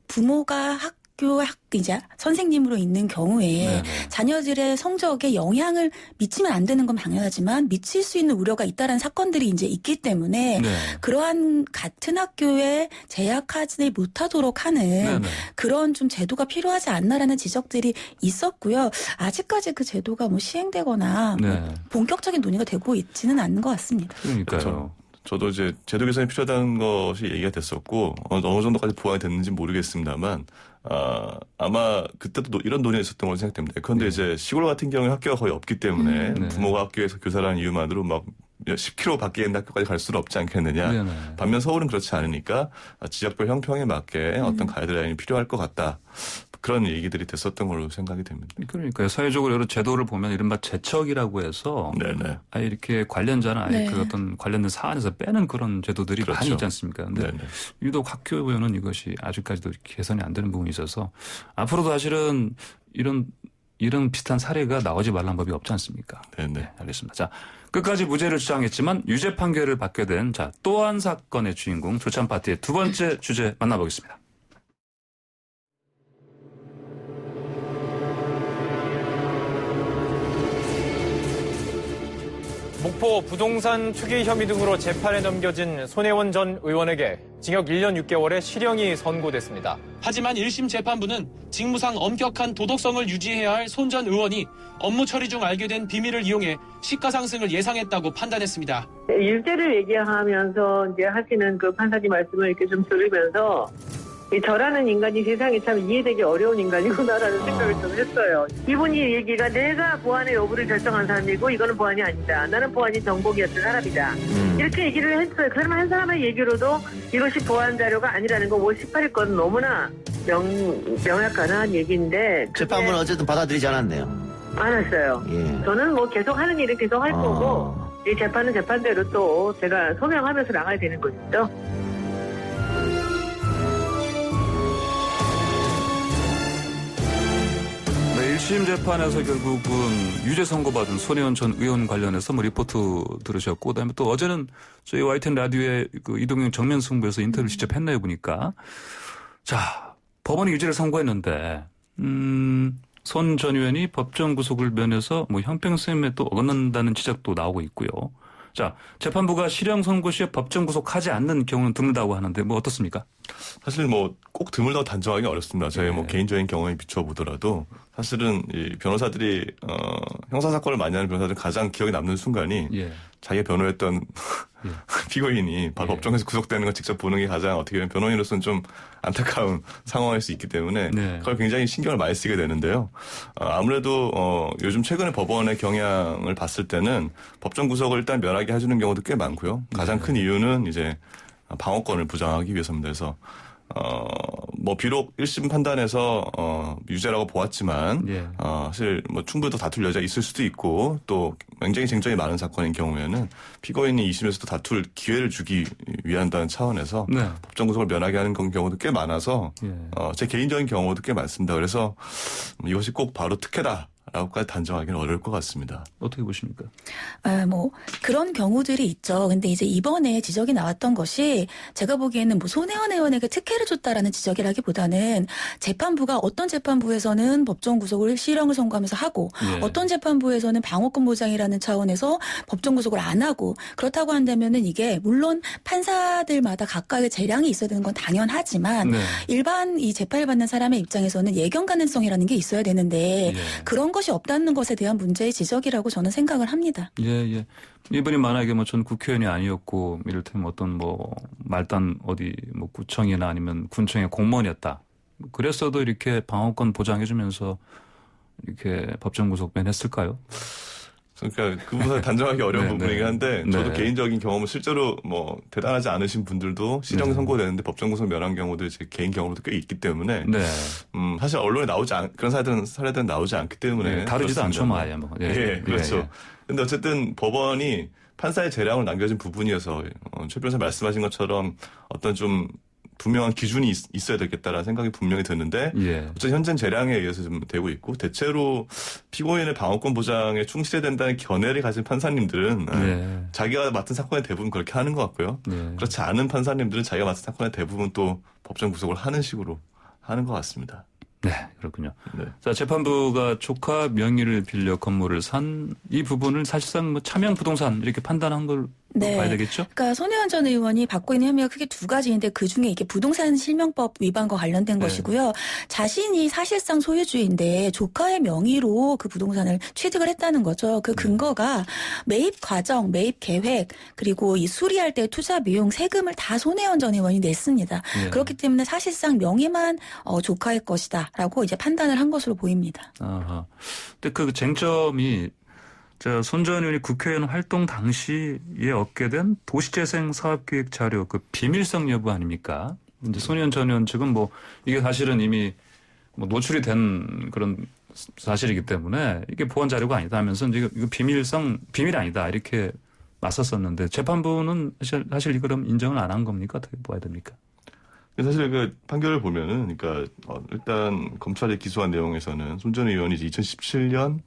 부모가 학교 이제 선생님으로 있는 경우에 네네. 자녀들의 성적에 영향을 미치면 안 되는 건 당연하지만 미칠 수 있는 우려가 있다라는 사건들이 이제 있기 때문에 네. 그러한 같은 학교에 재학하지 못하도록 하는 네네. 그런 좀 제도가 필요하지 않나라는 지적들이 있었고요. 아직까지 그 제도가 뭐 시행되거나 네. 뭐 본격적인 논의가 되고 있지는 않는 것 같습니다. 그러니까요. 그렇죠. 저도 이제 제도 개선이 필요하다는 것이 얘기가 됐었고 어느 정도까지 보완이 됐는지 모르겠습니다만 아마 그때도 이런 논의가 있었던 걸로 생각됩니다. 그런데 네. 이제 시골 같은 경우에 학교가 거의 없기 때문에 네. 부모가 학교에서 교사라는 이유만으로 막 10km 밖에 있는 학교까지 갈 수는 없지 않겠느냐. 네네. 반면 서울은 그렇지 않으니까 지역별 형평에 맞게 어떤 가이드라인이 필요할 것 같다. 그런 얘기들이 됐었던 걸로 생각이 됩니다. 그러니까요. 사회적으로 여러 제도를 보면 이른바 재척이라고 해서 네네. 아예 이렇게 관련자는 아예 네. 그 어떤 관련된 사안에서 빼는 그런 제도들이 그렇죠. 많이 있지 않습니까? 근데 네네. 유독 학교에는 이것이 아직까지도 개선이 안 되는 부분이 있어서 앞으로도 사실은 이런 비슷한 사례가 나오지 말란 법이 없지 않습니까? 네네. 네, 알겠습니다. 자, 끝까지 무죄를 주장했지만 유죄 판결을 받게 된 또 한 사건의 주인공 조찬 파티의 두 번째 주제 만나보겠습니다. 목포 부동산 투기 혐의 등으로 재판에 넘겨진 손혜원 전 의원에게 징역 1년 6개월의 실형이 선고됐습니다. 하지만 1심 재판부는 직무상 엄격한 도덕성을 유지해야 할 손 전 의원이 업무 처리 중 알게 된 비밀을 이용해 시가 상승을 예상했다고 판단했습니다. 유죄를 얘기하면서 이제 하시는 그 판사님 말씀을 이렇게 좀 들으면서 저라는 인간이 세상에 참 이해되기 어려운 인간이구나라는 생각을 좀 했어요. 이분이 얘기가 내가 보안의 여부를 결정한 사람이고 이거는 보안이 아니다. 나는 보안이 정복이었던 사람이다. 이렇게 얘기를 했어요. 그 사람 한 사람의 얘기로도 이것이 보안 자료가 아니라는 거 58일 건 너무나 명확한 얘기인데 재판부는 어쨌든 받아들이지 않았네요. 안 했어요. 예. 저는 뭐 계속 하는 일은 계속 할 거고 이 재판은 재판대로 또 제가 소명하면서 나가야 되는 것이죠. 네, 1심 재판에서 결국은 유죄 선고받은 손혜원 전 의원 관련해서 뭐 리포트 들으셨고, 그다음에 또 어제는 저희 YTN 라디오의 그 이동영 정면 승부에서 인터뷰를 직접 했나요 보니까. 자, 법원이 유죄를 선고했는데, 손 전 의원이 법정 구속을 면해서 뭐 형평성에 또 어긋난다는 지적도 나오고 있고요. 자, 재판부가 실형 선고 시에 법정 구속하지 않는 경우는 드물다고 하는데 뭐 어떻습니까? 사실 뭐 꼭 드물다고 단정하기 어렵습니다. 저희 뭐 개인적인 경험에 비춰보더라도 사실은 이 변호사들이 형사 사건을 많이 하는 변호사들 가장 기억에 남는 순간이 자기가 변호했던 피고인이 바로 법정에서 구속되는 걸 직접 보는 게 가장 어떻게 보면 변호인으로서는 좀 안타까운 상황일 수 있기 때문에 그걸 굉장히 신경을 많이 쓰게 되는데요. 아무래도 요즘 최근에 법원의 경향을 봤을 때는 법정 구속을 일단 면하게 해주는 경우도 꽤 많고요. 가장 큰 이유는 이제 방어권을 보장하기 위해서입니다. 그래서 뭐 비록 1심 판단에서 유죄라고 보았지만 사실 뭐 충분히 더 다툴 여지가 있을 수도 있고 또 굉장히 쟁점이 많은 사건인 경우에는 피고인이 2심에서도 다툴 기회를 주기 위한다는 차원에서 법정 구속을 면하게 하는 경우도 꽤 많아서 제 개인적인 경우도 꽤 많습니다. 그래서 이것이 꼭 바로 특혜다. 라고까지 단정하기는 어려울 것 같습니다. 어떻게 보십니까? 뭐 그런 경우들이 있죠. 근데 이제 이번에 지적이 나왔던 것이 제가 보기에는 뭐 손혜원 의원에게 특혜를 줬다라는 지적이라기보다는 재판부가 어떤 재판부에서는 법정 구속을 실형을 선고하면서 하고 어떤 재판부에서는 방어권 보장이라는 차원에서 법정 구속을 안 하고 그렇다고 한다면은 이게 물론 판사들마다 각각의 재량이 있어야 되는 건 당연하지만 일반 이 재판을 받는 사람의 입장에서는 예견 가능성이라는 게 있어야 되는데 그런 것이 없다는 것에 대한 문제의 지적이라고 저는 생각을 합니다. 예. 이분이 만약에 뭐 전 국회의원이 아니었고 이를테면 어떤 뭐 말단 어디 뭐 구청이나 아니면 군청의 공무원이었다. 그랬어도 이렇게 방어권 보장해주면서 이렇게 법정 구속면 했을까요? 그러니까 그 부분은 단정하기 어려운 부분이긴 한데 저도 개인적인 경험은 실제로 뭐 대단하지 않으신 분들도 실형 선고되는데 법정 구속 면한 경우도 제 개인 경우도 꽤 있기 때문에 사실 언론에 나오지 그런 사례들은 나오지 않기 때문에 다르지도 않죠, 뭐 아예 뭐. 그렇죠. 근데 어쨌든 법원이 판사의 재량을 남겨진 부분이어서 최 변호사 말씀하신 것처럼 어떤 좀 분명한 기준이 있어야 되겠다라는 생각이 분명히 드는데 어쨌든 현재는 재량에 의해서 좀 되고 있고 대체로 피고인의 방어권 보장에 충실해야 된다는 견해를 가진 판사님들은 자기가 맡은 사건의 대부분 그렇게 하는 것 같고요. 그렇지 않은 판사님들은 자기가 맡은 사건의 대부분 또 법정 구속을 하는 식으로 하는 것 같습니다. 네, 그렇군요. 네. 자, 재판부가 조카 명의를 빌려 건물을 산 이 부분을 사실상 뭐 차명 부동산 이렇게 판단한 걸 네. 봐야 되겠죠? 그러니까 손혜원 전 의원이 받고 있는 혐의가 크게 두 가지인데 그중에 이게 부동산 실명법 위반과 관련된 것이고요. 자신이 사실상 소유주인데 조카의 명의로 그 부동산을 취득을 했다는 거죠. 그 근거가 매입 과정, 매입 계획 그리고 이 수리할 때 투자 비용 세금을 다 손혜원 전 의원이 냈습니다. 그렇기 때문에 사실상 명의만 조카의 것이다라고 이제 판단을 한 것으로 보입니다. 아하. 근데 그 쟁점이 손 전 의원이 국회의원 활동 당시에 얻게 된 도시재생 사업계획 자료 그 비밀성 여부 아닙니까? 이제 손혜원 전 의원 측은 뭐 이게 사실은 이미 뭐 노출이 된 그런 사실이기 때문에 이게 보안 자료가 아니다 하면서 이제 이거 비밀 아니다 이렇게 맞섰었는데 재판부는 사실 이거 인정을 안 한 겁니까? 어떻게 봐야 됩니까? 사실 그 판결을 보면은 그러니까 일단 검찰이 기소한 내용에서는 손 전 의원이 이제 2017년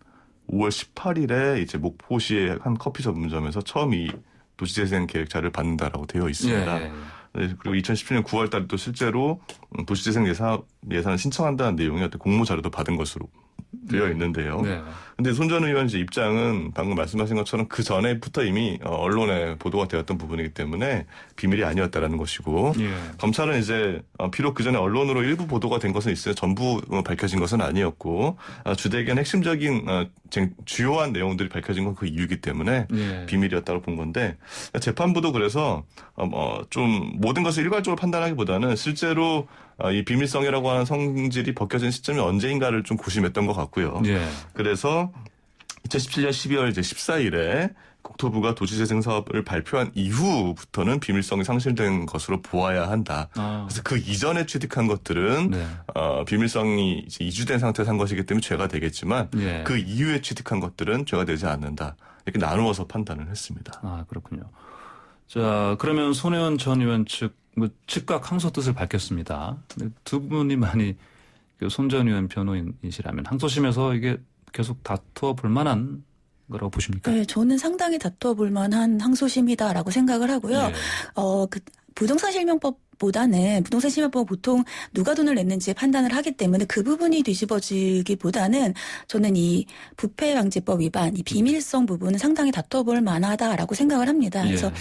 5월 18일에 이제 목포시의 한 커피 전문점에서 처음 이 도시재생 계획자를 받는다라고 되어 있습니다. 네, 그리고 2017년 9월 달에 또 실제로 도시재생 예산을 신청한다는 내용의 어떤 공모 자료도 받은 것으로 되어 있는데요. 근데 손 전 의원 입장은 방금 말씀하신 것처럼 그 전에부터 이미 언론에 보도가 되었던 부분이기 때문에 비밀이 아니었다라는 것이고 검찰은 이제 비록 그 전에 언론으로 일부 보도가 된 것은 있어요. 전부 밝혀진 것은 아니었고 주되긴 핵심적인 주요한 내용들이 밝혀진 건 그 이유이기 때문에 비밀이었다고 본 건데 재판부도 그래서 좀 모든 것을 일괄적으로 판단하기보다는 실제로 이 비밀성이라고 하는 성질이 벗겨진 시점이 언제인가를 좀 고심했던 것 같고요. 그래서 2017년 12월 이제 14일에 국토부가 도시재생 사업을 발표한 이후부터는 비밀성이 상실된 것으로 보아야 한다. 그래서 그 이전에 취득한 것들은 비밀성이 이제 이주된 상태에서 한 것이기 때문에 죄가 되겠지만 그 이후에 취득한 것들은 죄가 되지 않는다. 이렇게 나누어서 판단을 했습니다. 아, 그렇군요. 자, 그러면 손혜원 전 의원 측과 항소 뜻을 밝혔습니다. 두 분이 많이 손 전 의원 변호인이시라면 항소심에서 이게 계속 다투어 볼 만한 거라고 보십니까? 네, 저는 상당히 다투어 볼 만한 항소심이다라고 생각을 하고요. 그 부동산 실명법보다는 부동산 실명법은 보통 누가 돈을 냈는지 판단을 하기 때문에 그 부분이 뒤집어지기보다는 저는 이 부패방지법 위반, 이 비밀성 부분은 상당히 다투어 볼 만하다라고 생각을 합니다. 그래서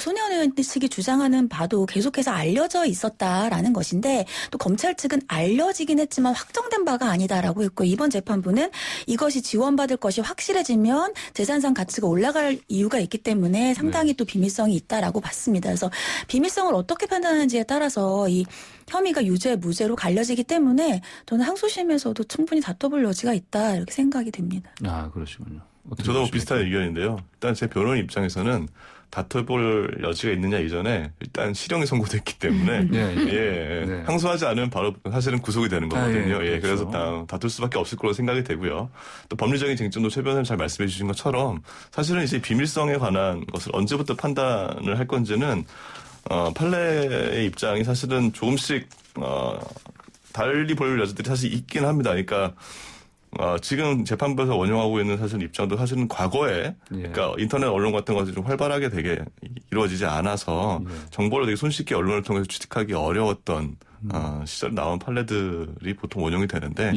손혜원 의원 측이 주장하는 바도 계속해서 알려져 있었다라는 것인데 또 검찰 측은 알려지긴 했지만 확정된 바가 아니다라고 했고 이번 재판부는 이것이 지원받을 것이 확실해지면 재산상 가치가 올라갈 이유가 있기 때문에 상당히 또 비밀성이 있다라고 봤습니다. 그래서 비밀성을 어떻게 판단하는지에 따라서 이 혐의가 유죄, 무죄로 갈려지기 때문에 저는 항소심에서도 충분히 다퉈볼 여지가 있다 이렇게 생각이 됩니다. 아, 그러시군요. 저도 비슷한 의견인데요. 일단 제 변호인 입장에서는 다퉈볼 여지가 있느냐 이전에 일단 실형이 선고됐기 때문에 항소하지 않으면 바로 사실은 구속이 되는 거거든요. 그렇죠. 그래서 다툴 수밖에 없을 거로 생각이 되고요. 또 법리적인 쟁점도 최 변호사님 잘 말씀해 주신 것처럼 사실은 이제 비밀성에 관한 것을 언제부터 판단을 할 건지는 판례의 입장이 사실은 조금씩 달리 볼 여지들이 사실 있긴 합니다. 그러니까 지금 재판부에서 원용하고 있는 사실 입장도 사실은 과거에 그러니까 인터넷 언론 같은 것이 좀 활발하게 되게 이루어지지 않아서 정보를 되게 손쉽게 언론을 통해서 취득하기 어려웠던 시절에 나온 판례들이 보통 원용이 되는데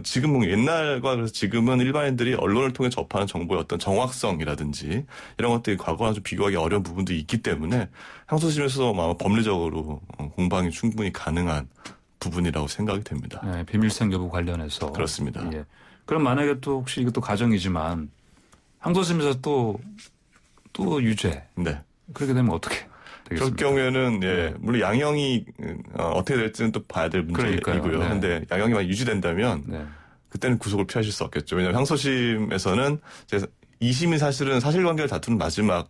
지금은 옛날과 그래서 지금은 일반인들이 언론을 통해 접하는 정보의 어떤 정확성이라든지 이런 것들이 과거와 좀 비교하기 어려운 부분도 있기 때문에 항소심에서 법리적으로 공방이 충분히 가능한 부분이라고 생각이 됩니다. 네, 비밀성 여부 관련해서. 그렇습니다. 그럼 만약에 또 혹시 이것도 가정이지만 항소심에서 또 유죄. 그렇게 되면 어떻게 되겠습니까? 그럴 경우에는 물론 양형이 어떻게 될지는 또 봐야 될 문제이고요. 그런데 양형이 만약 유지된다면 그때는 구속을 피하실 수 없겠죠. 왜냐하면 항소심에서는 2심이 사실은 사실관계를 다투는 마지막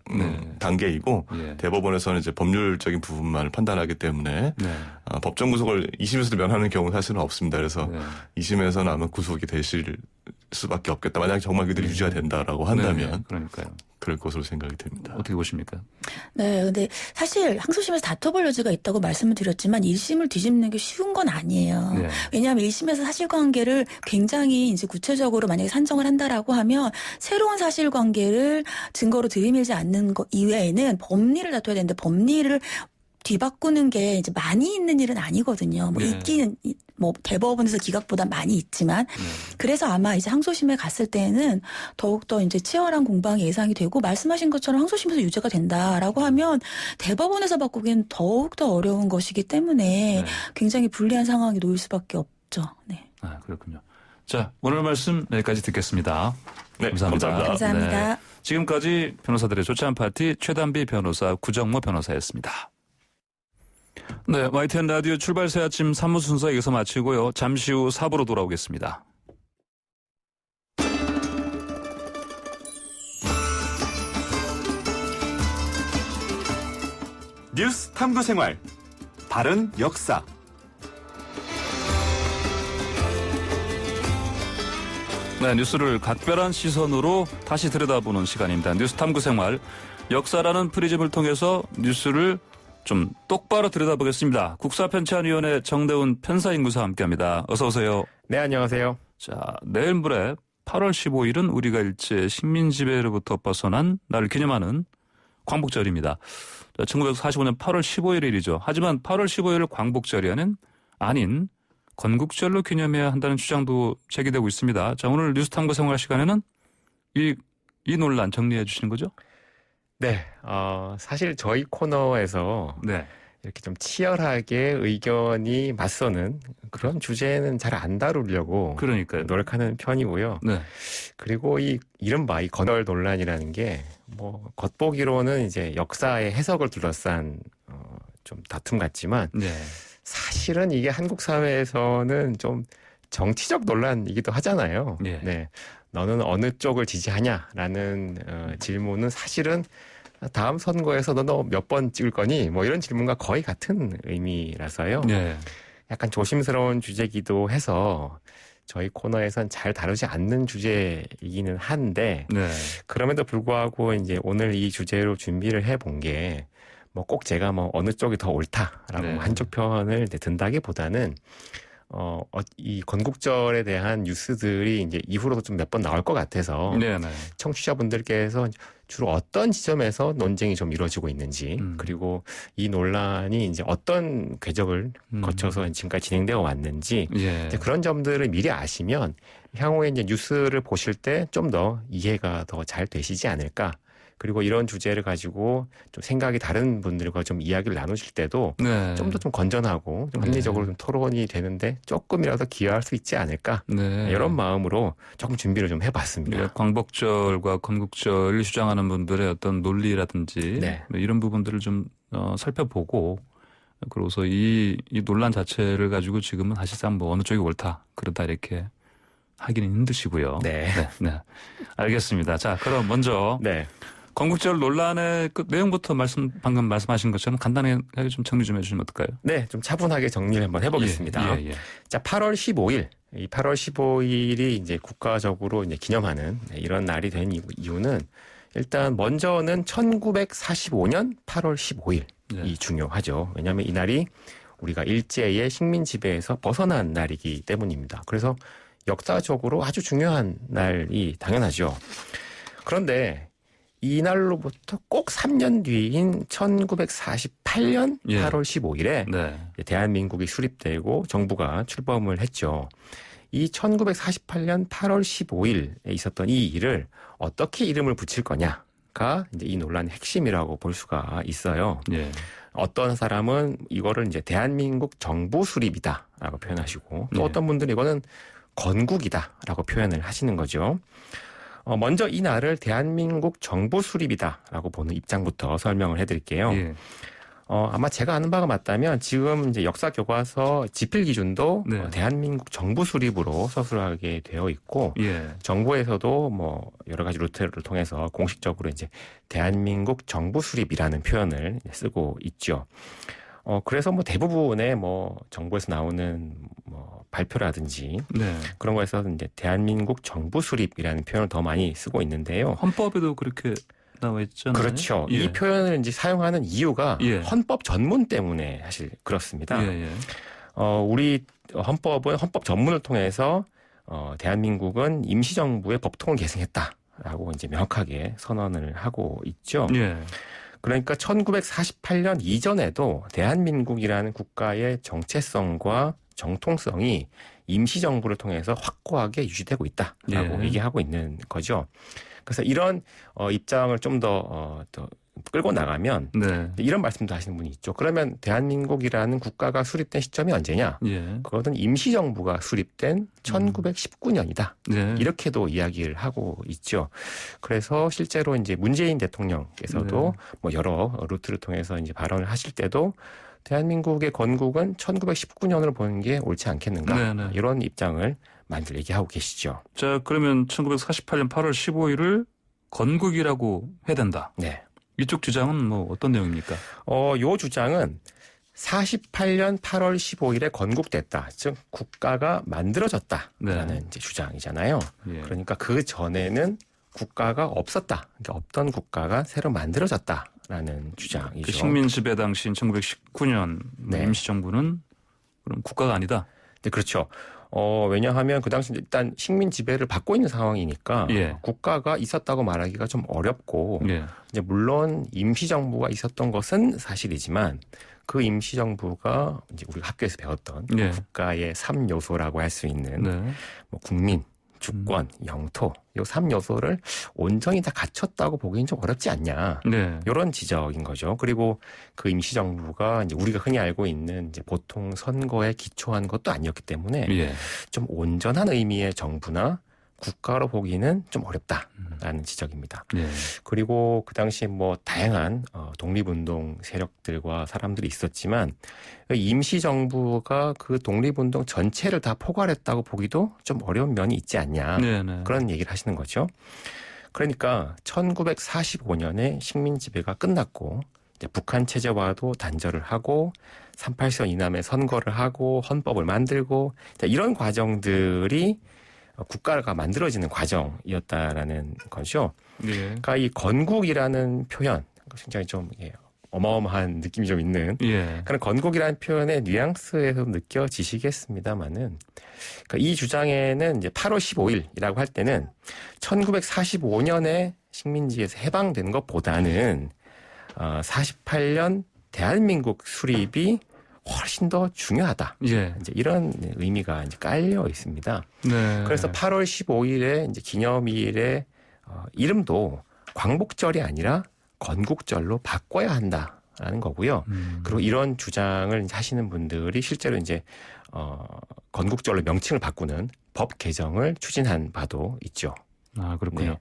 단계이고 대법원에서는 이제 법률적인 부분만을 판단하기 때문에 법정 구속을 2심에서도 면하는 경우는 사실은 없습니다. 그래서 2심에서는 아마 구속이 되실 수밖에 없겠다. 만약에 정말 그들이 유지가 된다라고 한다면 그러니까요. 그럴 것으로 생각이 됩니다. 어떻게 보십니까? 네, 근데 사실 항소심에서 다퉈볼 여지가 있다고 말씀을 드렸지만 1심을 뒤집는 게 쉬운 건 아니에요. 왜냐하면 1심에서 사실관계를 굉장히 이제 구체적으로 만약에 산정을 한다라고 하면 새로운 사실관계를 증거로 들이밀지 않는 것 이외에는 법리를 다퉈야 되는데 법리를 뒤바꾸는 게 이제 많이 있는 일은 아니거든요. 뭐 네. 있기는 뭐 대법원에서 기각보다 많이 있지만 그래서 아마 이제 항소심에 갔을 때는 더욱더 이제 치열한 공방이 예상이 되고 말씀하신 것처럼 항소심에서 유죄가 된다라고 하면 대법원에서 바꾸기엔 더욱더 어려운 것이기 때문에 네. 굉장히 불리한 상황에 놓일 수밖에 없죠. 네. 아, 그렇군요. 자, 오늘 말씀 여기까지 듣겠습니다. 네, 감사합니다. 감사합니다. 네. 지금까지 변호사들의 조치한 파티 최단비 변호사, 구정모 변호사였습니다. 네, YTN 라디오 출발 새 아침 3부 순서 여기서 마치고요. 잠시 후 4부로 돌아오겠습니다. 뉴스 탐구 생활. 바른 역사. 네, 뉴스를 각별한 시선으로 다시 들여다보는 시간입니다. 뉴스 탐구 생활. 역사라는 프리즘을 통해서 뉴스를 좀 똑바로 들여다보겠습니다. 국사편찬위원회 정대훈 편사인구사 함께합니다. 어서 오세요. 네, 안녕하세요. 자, 내일 모레 8월 15일은 우리가 일제 식민지배로부터 벗어난 날을 기념하는 광복절입니다. 1945년 8월 15일이죠. 하지만 8월 15일을 광복절이 아닌 건국절로 기념해야 한다는 주장도 제기되고 있습니다. 자, 오늘 뉴스 탐구 생활 시간에는 이 논란 정리해 주시는 거죠? 네, 사실 저희 코너에서 네. 이렇게 좀 치열하게 의견이 맞서는 그런 주제는 잘 안 다루려고 그러니까요. 노력하는 편이고요. 네. 그리고 이른바 이 건월 논란이라는 게 뭐 겉보기로는 이제 역사의 해석을 둘러싼 좀 다툼 같지만 네. 사실은 이게 한국 사회에서는 좀 정치적 논란이기도 하잖아요. 네. 네. 너는 어느 쪽을 지지하냐라는 질문은 사실은 다음 선거에서 너 몇 번 찍을 거니? 뭐 이런 질문과 거의 같은 의미라서요. 네. 약간 조심스러운 주제이기도 해서 저희 코너에선 잘 다루지 않는 주제이기는 한데 네. 그럼에도 불구하고 이제 오늘 이 주제로 준비를 해본 게 뭐 꼭 제가 뭐 어느 쪽이 더 옳다라고 네. 한쪽 편을 든다기보다는 이 건국절에 대한 뉴스들이 이제 이후로도 좀 몇 번 나올 것 같아서 네네. 청취자분들께서 주로 어떤 지점에서 논쟁이 좀 이루어지고 있는지 그리고 이 논란이 이제 어떤 궤적을 거쳐서 지금까지 진행되어 왔는지 예. 이제 그런 점들을 미리 아시면 향후에 이제 뉴스를 보실 때 좀 더 이해가 더 잘 되시지 않을까. 그리고 이런 주제를 가지고 좀 생각이 다른 분들과 좀 이야기를 나누실 때도 네. 좀 더 좀 건전하고 좀 합리적으로 좀 토론이 되는데 조금이라도 기여할 수 있지 않을까 네. 이런 마음으로 조금 준비를 좀 해봤습니다. 광복절과 건국절을 주장하는 분들의 어떤 논리라든지 네. 이런 부분들을 좀 살펴보고 그러고서 이 논란 자체를 가지고 지금은 사실상 뭐 어느 쪽이 옳다 그렇다 이렇게 하기는 힘드시고요. 네. 네. 알겠습니다. 자, 그럼 먼저 네. 건국절 논란의 그 내용부터 방금 말씀하신 것처럼 간단하게 좀 정리 좀 해주시면 어떨까요? 네, 좀 차분하게 정리를 한번 해보겠습니다. 예. 자, 8월 15일. 이 8월 15일이 이제 국가적으로 이제 기념하는 이런 날이 된 이유는 일단 먼저는 1945년 8월 15일이 네. 중요하죠. 왜냐하면 이 날이 우리가 일제의 식민 지배에서 벗어난 날이기 때문입니다. 그래서 역사적으로 아주 중요한 날이 당연하죠. 그런데 이 날로부터 꼭 3년 뒤인 1948년 예. 8월 15일에 네. 대한민국이 수립되고 정부가 출범을 했죠. 이 1948년 8월 15일에 있었던 이 일을 어떻게 이름을 붙일 거냐가 이제 이 논란의 핵심이라고 볼 수가 있어요. 예. 어떤 사람은 이거를 이제 대한민국 정부 수립이다라고 표현하시고 또 예. 어떤 분들은 이거는 건국이다라고 표현을 하시는 거죠. 먼저 이 날을 대한민국 정부 수립이다라고 보는 입장부터 설명을 해드릴게요. 예. 아마 제가 아는 바가 맞다면 지금 이제 역사 교과서 지필 기준도 네. 대한민국 정부 수립으로 서술하게 되어 있고 예. 정부에서도 뭐 여러 가지 루트를 통해서 공식적으로 이제 대한민국 정부 수립이라는 표현을 쓰고 있죠. 그래서 뭐 대부분의 뭐 정부에서 나오는 뭐 발표라든지 네. 그런 거에서 이제 대한민국 정부 수립이라는 표현을 더 많이 쓰고 있는데요. 헌법에도 그렇게 나와 있잖아요. 그렇죠. 예. 이 표현을 이제 사용하는 이유가 예. 헌법 전문 때문에 사실 그렇습니다. 예. 우리 헌법은 헌법 전문을 통해서 대한민국은 임시정부의 법통을 계승했다라고 이제 명확하게 선언을 하고 있죠. 예. 그러니까 1948년 이전에도 대한민국이라는 국가의 정체성과 정통성이 임시정부를 통해서 확고하게 유지되고 있다라고 얘기하고 있는 거죠. 그래서 이런 입장을 좀 더 끌고 나가면 이런 말씀도 하시는 분이 있죠. 그러면 대한민국이라는 국가가 수립된 시점이 언제냐? 그것은 임시정부가 수립된 1919년이다. 이렇게도 이야기를 하고 있죠. 그래서 실제로 이제 문재인 대통령께서도 뭐 여러 루트를 통해서 이제 발언을 하실 때도 대한민국의 건국은 1919년으로 보는 게 옳지 않겠는가? 이런 입장을 많이들 얘기하고 계시죠. 자, 그러면 1948년 8월 15일을 건국이라고 해야 된다. 이쪽 주장은 뭐 어떤 내용입니까? 요 주장은 48년 8월 15일에 건국됐다. 즉 국가가 만들어졌다라는 이제 주장이잖아요. 그러니까 그 전에는 국가가 없었다. 그러니까 없던 국가가 새로 만들어졌다라는 주장이죠. 그 식민 지배 당시인 1919년 임시정부는 그럼 국가가 아니다. 네, 그렇죠. 왜냐하면 그 당시 일단 식민 지배를 받고 있는 상황이니까 국가가 있었다고 말하기가 좀 어렵고 이제 물론 임시정부가 있었던 것은 사실이지만 그 임시정부가 이제 우리가 학교에서 배웠던 국가의 3요소라고 할 수 있는 뭐 국민, 주권, 영토 이 3요소를 온전히 다 갖췄다고 보기엔 좀 어렵지 않냐. 이런 지적인 거죠. 그리고 그 임시정부가 이제 우리가 흔히 알고 있는 이제 보통 선거에 기초한 것도 아니었기 때문에 좀 온전한 의미의 정부나 국가로 보기는 좀 어렵다라는 지적입니다. 그리고 그 당시에 뭐 다양한 독립운동 세력들과 사람들이 있었지만 임시정부가 그 독립운동 전체를 다 포괄했다고 보기도 좀 어려운 면이 있지 않냐. 그런 얘기를 하시는 거죠. 그러니까 1945년에 식민 지배가 끝났고 이제 북한 체제와도 단절을 하고 38선 이남에 선거를 하고 헌법을 만들고 이런 과정들이 국가가 만들어지는 과정이었다라는 거죠. 그러니까 이 건국이라는 표현 굉장히 좀 어마어마한 느낌이 좀 있는 그런 건국이라는 표현의 뉘앙스에서 느껴지시겠습니다만은 그러니까 이 주장에는 이제 8월 15일이라고 할 때는 1945년에 식민지에서 해방된 것보다는 48년 대한민국 수립이 훨씬 더 중요하다. 이제 이런 의미가 이제 깔려 있습니다. 그래서 8월 15일에 이제 기념일의 이름도 광복절이 아니라 건국절로 바꿔야 한다라는 거고요. 그리고 이런 주장을 하시는 분들이 실제로 이제 건국절로 명칭을 바꾸는 법 개정을 추진한 바도 있죠. 아, 그렇군요.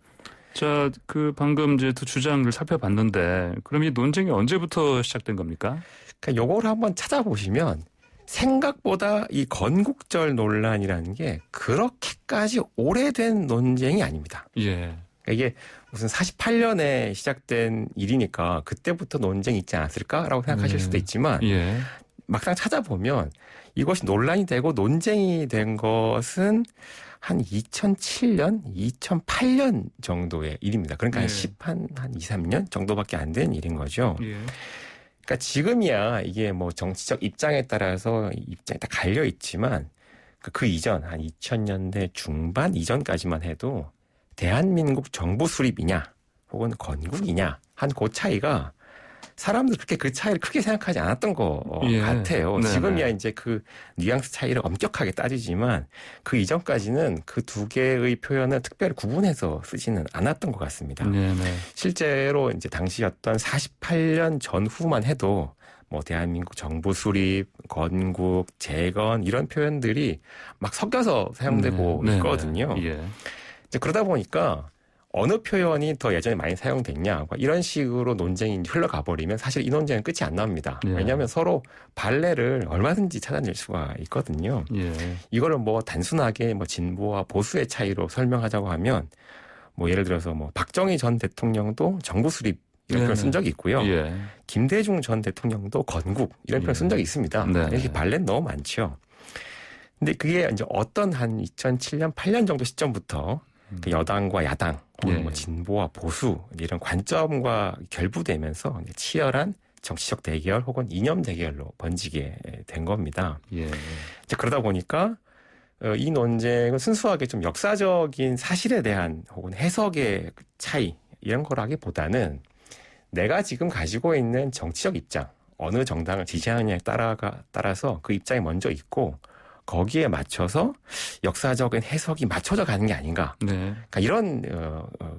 자, 그 방금 이제 두 주장을 살펴봤는데 그럼 이 논쟁이 언제부터 시작된 겁니까? 그러니까 요걸 한번 찾아보시면 생각보다 이 건국절 논란이라는 게 그렇게까지 오래된 논쟁이 아닙니다. 그러니까 이게 무슨 48년에 시작된 일이니까 그때부터 논쟁이 있지 않았을까라고 생각하실 수도 있지만 막상 찾아보면 이것이 논란이 되고 논쟁이 된 것은 한 2007년, 2008년 정도의 일입니다. 그러니까 한 2, 3년 정도밖에 안 된 일인 거죠. 그러니까 지금이야 이게 뭐 정치적 입장에 따라서 입장이 다 갈려 있지만 그 이전 한 2000년대 중반 이전까지만 해도 대한민국 정부 수립이냐 혹은 건국이냐 한 그 차이가 사람들 그렇게 그 차이를 크게 생각하지 않았던 것 같아요. 지금이야 이제 그 뉘앙스 차이를 엄격하게 따지지만 그 이전까지는 그 두 개의 표현을 특별히 구분해서 쓰지는 않았던 것 같습니다. 실제로 이제 당시였던 48년 전후만 해도 뭐 대한민국 정부 수립, 건국, 재건 이런 표현들이 막 섞여서 사용되고 있거든요. 이제 그러다 보니까 어느 표현이 더 예전에 많이 사용됐냐 이런 식으로 논쟁이 흘러가 버리면 사실 이 논쟁은 끝이 안 납니다. 왜냐하면 서로 발레를 얼마든지 찾아낼 수가 있거든요. 이거를 뭐 단순하게 뭐 진보와 보수의 차이로 설명하자고 하면 뭐 예를 들어서 뭐 박정희 전 대통령도 정부 수립 이런 표현 쓴 적이 있고요. 김대중 전 대통령도 건국 이런 표현 쓴 적이 있습니다. 이렇게 발레는 너무 많죠. 근데 그게 이제 어떤 한 2007년, 8년 정도 시점부터 그 여당과 야당, 뭐 진보와 보수 이런 관점과 결부되면서 치열한 정치적 대결 혹은 이념 대결로 번지게 된 겁니다. 이제 그러다 보니까 이 논쟁은 순수하게 좀 역사적인 사실에 대한 혹은 해석의 차이 이런 거라기보다는 내가 지금 가지고 있는 정치적 입장, 어느 정당을 지지하느냐에 따라서 그 입장이 먼저 있고 거기에 맞춰서 역사적인 해석이 맞춰져 가는 게 아닌가. 네. 그러니까 이런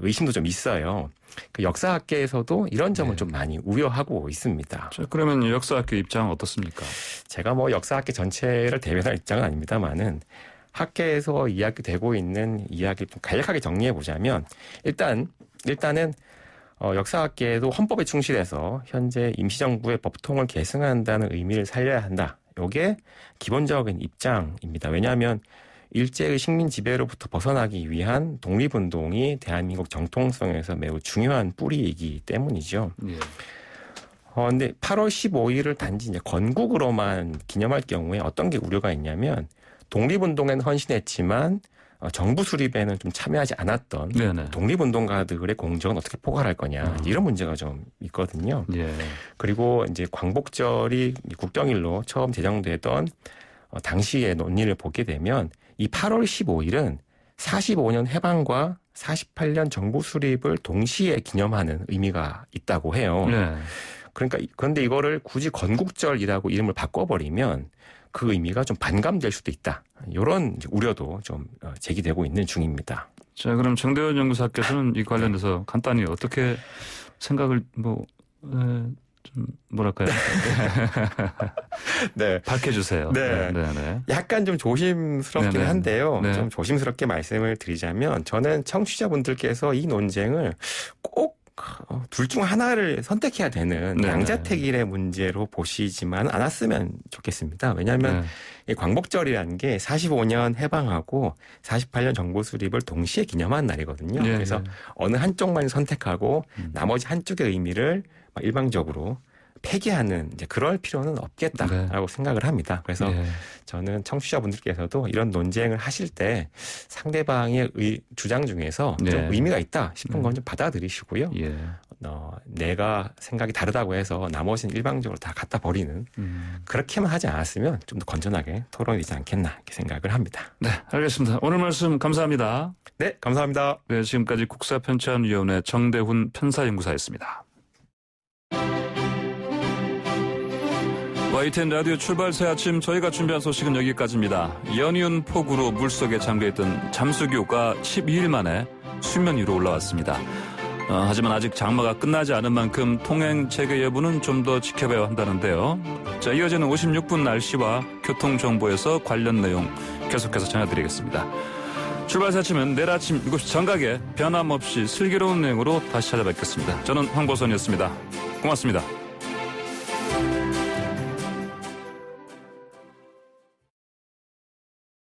의심도 좀 있어요. 그 역사학계에서도 이런 점을 네. 좀 많이 우려하고 있습니다. 자, 그러면 역사학계 입장은 어떻습니까? 제가 뭐 역사학계 전체를 대변할 입장은 아닙니다만은 학계에서 이야기되고 있는 이야기를 좀 간략하게 정리해 보자면 일단은 역사학계에도 헌법에 충실해서 현재 임시정부의 법통을 계승한다는 의미를 살려야 한다. 이게 기본적인 입장입니다. 왜냐하면 일제의 식민 지배로부터 벗어나기 위한 독립운동이 대한민국 정통성에서 매우 중요한 뿌리이기 때문이죠. 예. 근데 8월 15일을 단지 이제 건국으로만 기념할 경우에 어떤 게 우려가 있냐면 독립운동에는 헌신했지만 정부 수립에는 좀 참여하지 않았던 네네. 독립운동가들의 공적은 어떻게 포괄할 거냐 이런 문제가 좀 있거든요. 예. 그리고 이제 광복절이 국경일로 처음 제정되던 당시의 논의를 보게 되면 이 8월 15일은 45년 해방과 48년 정부 수립을 동시에 기념하는 의미가 있다고 해요. 네. 그런데 이거를 굳이 건국절이라고 이름을 바꿔버리면 그 의미가 좀 반감될 수도 있다. 이런 우려도 좀 제기되고 있는 중입니다. 자, 그럼 정대원 연구사께서는 이 관련해서 간단히 어떻게 생각을 좀 뭐랄까요? 네, 밝혀주세요. 네. 약간 좀 조심스럽긴 네네. 한데요. 네. 좀 조심스럽게 말씀을 드리자면 저는 청취자분들께서 이 논쟁을 꼭 둘 중 하나를 선택해야 되는 네네. 양자택일의 문제로 보시지만 않았으면 좋겠습니다. 왜냐하면 이 광복절이라는 게 45년 해방하고 48년 정부 수립을 동시에 기념한 날이거든요. 네, 그래서 네. 어느 한쪽만 선택하고 나머지 한쪽의 의미를 일방적으로 폐기하는 이제 그럴 필요는 없겠다라고 생각을 합니다. 그래서 저는 청취자분들께서도 이런 논쟁을 하실 때 상대방의 주장 중에서 좀 의미가 있다 싶은 건 좀 받아들이시고요. 내가 생각이 다르다고 해서 나머지는 일방적으로 다 갖다 버리는 그렇게만 하지 않았으면 좀 더 건전하게 토론이 되지 않겠나 이렇게 생각을 합니다. 네, 알겠습니다. 오늘 말씀 감사합니다. 네, 감사합니다. 네, 지금까지 국사편찬위원회 정대훈 편사연구사였습니다. YTN 라디오 출발 새 아침 저희가 준비한 소식은 여기까지입니다. 연이은 폭우로 물속에 잠겨있던 잠수교가 12일 만에 수면 위로 올라왔습니다. 하지만 아직 장마가 끝나지 않은 만큼 통행 재개 여부는 좀 더 지켜봐야 한다는데요. 자, 이어지는 56분 날씨와 교통정보에서 관련 내용 계속해서 전해드리겠습니다. 출발 새 아침은 내일 아침 7시 정각에 변함없이 슬기로운 내용으로 다시 찾아뵙겠습니다. 저는 황보선이었습니다. 고맙습니다.